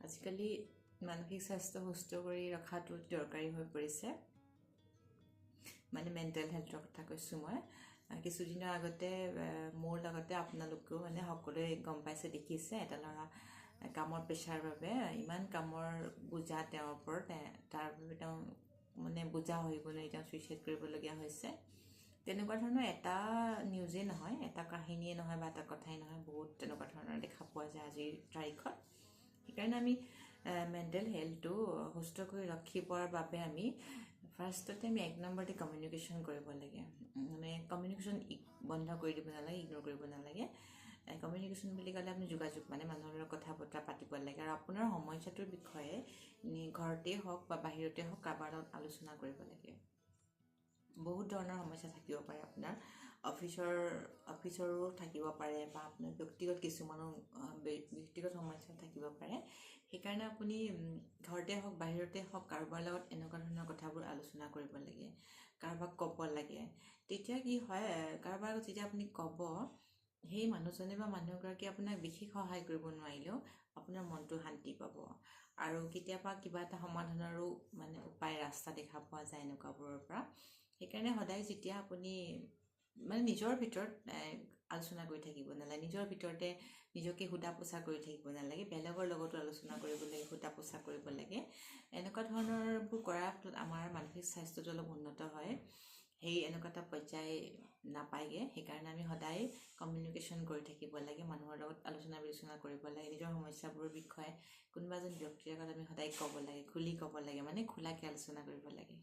আজিকালি মানসিক স্বাস্থ্য সুস্থ কৰি ৰখাটো দৰকাৰী হৈ পৰিছে। মানে মেণ্টেল হেল্থৰ কথা কৈছোঁ মই। কিছুদিনৰ আগতে মোৰ লগতে আপোনালোকেও মানে সকলোৱে গম পাইছে, দেখিছে, এটা ল'ৰা কামৰ প্ৰেছাৰৰ বাবে ইমান কামৰ বোজা তেওঁৰ ওপৰত, তাৰ বাবে তেওঁ মানে বোজা হৈ গ'লে তেওঁ ছুইচাইড কৰিবলগীয়া হৈছে। তেনেকুৱা ধৰণৰ এটা নিউজেই নহয়, এটা কাহিনীয়ে নহয় বা এটা কথাই নহয়, বহুত তেনেকুৱা ধৰণৰ দেখা পোৱা যায় আজিৰ তাৰিখত। সেইকাৰণে আমি মেণ্টেল হেল্থটো সুস্থ কৰি ৰাখিবৰ বাবে আমি ফাৰ্ষ্টতে আমি 1 নম্বৰতে কমিউনিকেশ্যন কৰিব লাগে। মানে কমিউনিকেশ্যন বন্ধ কৰি দিব নালাগে, ইগন'ৰ কৰিব নালাগে। কমিউনিকেশ্যন বুলি ক'লে আপুনি যোগাযোগ, মানে মানুহৰ লগত কথা বতৰা পাতিব লাগে আৰু আপোনাৰ সমস্যাটোৰ বিষয়ে ঘৰতেই হওক বা বাহিৰতে হওক কাৰোবাৰ লগত আলোচনা কৰিব লাগে। বহুত ধৰণৰ সমস্যা থাকিব পাৰে, আপোনাৰ অফিচৰো থাকিব পাৰে বা আপোনাৰ ব্যক্তিগত কিছুমানো ব্যক্তিগত সমস্যা থাকিব পাৰে। সেইকাৰণে আপুনি ঘৰতে হওক বাহিৰতে হওক কাৰোবাৰ লগত এনেকুৱা ধৰণৰ কথাবোৰ আলোচনা কৰিব লাগে, কাৰোবাক ক'ব লাগে। তেতিয়া কি হয়, কাৰোবাৰ লগত যেতিয়া আপুনি ক'ব, সেই মানুহজনে বা মানুহগৰাকীয়ে আপোনাক বিশেষ সহায় কৰিব নোৱাৰিলেও আপোনাৰ মনটো শান্তি পাব। আৰু কেতিয়াবা কিবা এটা সমাধানৰো মানে উপায় ৰাস্তা দেখা পোৱা যায় এনেকুৱাবোৰৰ পৰা। সেইকাৰণে সদায় যেতিয়া আপুনি মানে নিজৰ ভিতৰত আলোচনা কৰি থাকিব নালাগে, নিজৰ ভিতৰতে নিজকে সোধা পোছা কৰি থাকিব নালাগে, বেলেগৰ লগতো আলোচনা কৰিব লাগে, সোধা পোছা কৰিব লাগে। এনেকুৱা ধৰণৰবোৰ কৰাৰ ফলত আমাৰ মানসিক স্বাস্থ্যটো অলপ উন্নত হয়, সেই এনেকুৱা এটা পৰ্যায় নাপায়গৈ। সেইকাৰণে আমি সদায় কমিউনিকেশ্যন কৰি থাকিব লাগে, মানুহৰ লগত আলোচনা বিলোচনা কৰিব লাগে, নিজৰ সমস্যাবোৰৰ বিষয়ে কোনোবা এজন ব্যক্তিৰ আগত আমি সদায় ক'ব লাগে, খুলি ক'ব লাগে, মানে খোলাকৈ আলোচনা কৰিব লাগে।